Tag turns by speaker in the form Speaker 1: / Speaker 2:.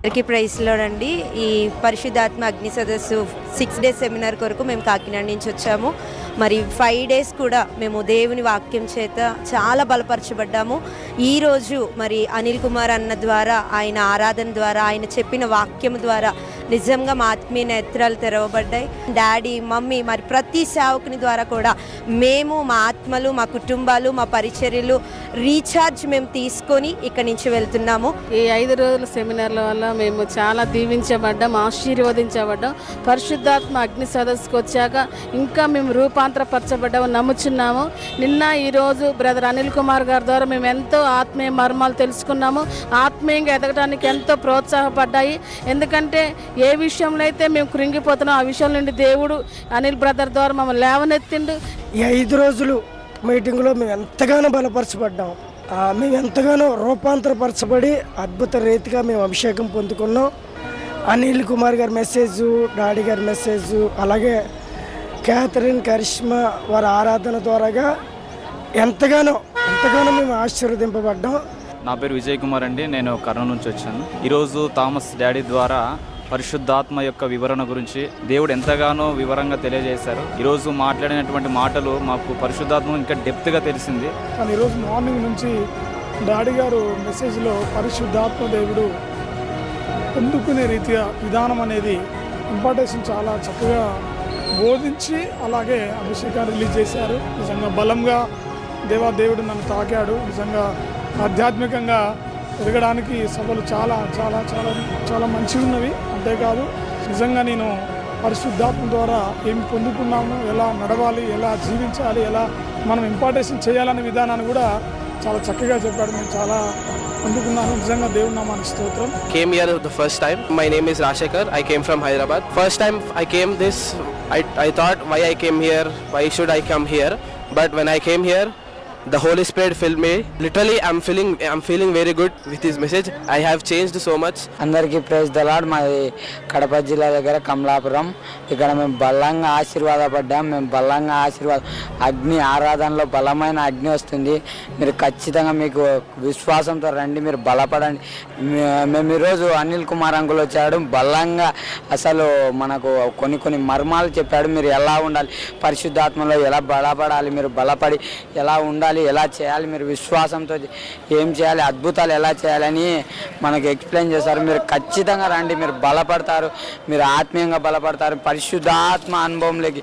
Speaker 1: అందరికీ ప్రైజ్‌లోనండి. ఈ పరిశుద్ధాత్మ అగ్ని సదస్సు 6 డేస్ సెమినార్ కొరకు మేము కాకినాడ నుంచి వచ్చాము. మరి 5 డేస్ కూడా మేము దేవుని వాక్యం చేత చాలా బలపరచబడ్డాము. ఈరోజు మరి అనిల్ కుమార్ అన్న ద్వారా, ఆయన ఆరాధన ద్వారా, ఆయన చెప్పిన వాక్యం ద్వారా నిజంగా మా ఆత్మీయ నేత్రాలు తెరవబడ్డాయి. డాడీ, మమ్మీ, మరి ప్రతి సేవకుని ద్వారా కూడా మేము మా ఆత్మలు, మా కుటుంబాలు, మా పరిచర్యలు రీఛార్జ్ మేము తీసుకొని ఇక్కడి నుంచి వెళ్తున్నాము.
Speaker 2: ఈ 5 రోజుల సెమినార్ల వల్ల మేము చాలా దీవించబడ్డాం, ఆశీర్వదించబడ్డాం. పరిశుద్ధాత్మ అగ్ని సదస్సుకు వచ్చాక ఇంకా మేము రూపాంతరపరచబడ్డాము నమ్ముచున్నాము. నిన్న ఈరోజు బ్రదర్ అనిల్ కుమార్ గారి ద్వారా మేము ఎంతో ఆత్మీయ మర్మాలు తెలుసుకున్నాము. ఆత్మీయంగా ఎదగడానికి ఎంతో ప్రోత్సాహపడ్డాయి. ఎందుకంటే ఏ విషయంలో అయితే మేము కృంగిపోతున్నాం ఆ విషయం నుండి దేవుడు అనిల్ బ్రదర్ ద్వారా మమ్మల్ని లేవనెత్తిండు.
Speaker 3: ఈ 5 రోజులు మీటింగ్లో మేము ఎంతగానో బలపరచబడ్డాం. మేము ఎంతగానో రూపాంతరపరచబడి అద్భుత రీతిగా మేము అభిషేకం పొందుకున్నాం. అనిల్ కుమార్ గారి మెసేజు, డాడీ గారి మెసేజు, అలాగే క్యాథరిన్, కరిష్మా వారి ఆరాధన ద్వారాగా ఎంతగానో మేము ఆశీర్వదింపబడ్డాం.
Speaker 4: నా పేరు విజయ్ కుమార్ అండి. నేను కర్నూలు నుంచి వచ్చాను. ఈరోజు థామస్ డాడీ ద్వారా పరిశుద్ధాత్మ యొక్క వివరణ గురించి దేవుడు ఎంతగానో వివరంగా తెలియజేశారు. ఈరోజు మాట్లాడినటువంటి మాటలు మాకు పరిశుద్ధాత్మ ఇంకా డెప్త్గా తెలిసింది.
Speaker 5: కానీ ఈరోజు మార్నింగ్ నుంచి డాడీ గారు మెసేజ్లో పరిశుద్ధాత్మ దేవుడు పొందుకునే రీతిగా విధానం అనేది ఇంపార్టెన్స్ చాలా చక్కగా బోధించి అలాగే అభిషేకాన్ని రిలీజ్ చేశారు. నిజంగా బలంగా దేవుడు నన్ను తాకాడు. నిజంగా ఆధ్యాత్మికంగా ఎదగడానికి సభలు చాలా చాలా చాలా చాలా మంచిగా ఉన్నవి. అంతేకాదు నిజంగా నేను పరిశుద్ధాత్మ ద్వారా ఏమి పొందుకున్నాము, ఎలా నడవాలి, ఎలా జీవించాలి, ఎలా మనం ఇంపార్టేషన్ చేయాలనే విధానాన్ని కూడా చాలా చక్కగా చెప్పాడు. నేను చాలా అందుకున్నాను. నిజంగా దేవుని నామానికి స్తోత్రం.
Speaker 6: Came here the first time. My name is Rashekar. I came from Hyderabad. First time I came this, I thought why I came here, why should I come here? But when I came here, the Holy Spirit filled me. Literally, I'm feeling very good with His message. I have changed so much.
Speaker 7: అందరికీ praise the lord. మాది కడప జిల్లా దగ్గర కమలాపురం. ఇక్కడ మేము బలంగా ఆశీర్వాదపడ్డాం. మేము బలంగా అగ్ని ఆరాధనలో బలమైన అగ్ని వస్తుంది. మీరు ఖచ్చితంగా మీకు విశ్వాసంతో రండి, మీరు బలపడండి. మేము ఈరోజు అనిల్ కుమార్ అంకుల్ వచ్చాడు. బలంగా అసలు మనకు కొన్ని మర్మాలు చెప్పాడు. మీరు ఎలా ఉండాలి, పరిశుద్ధాత్మలో ఎలా బలపడాలి, మీరు బలపడి ఎలా ఉండాలి, ఎలా చేయాలి, మీరు విశ్వాసంతో ఏం చేయాలి, అద్భుతాలు ఎలా చేయాలని మనకు ఎక్స్ప్లెయిన్ చేస్తారు. మీరు ఖచ్చితంగా రండి, మీరు బలపడతారు, మీరు ఆత్మీయంగా బలపడతారు, పరిశుద్ధాత్మ అనుభవంలోకి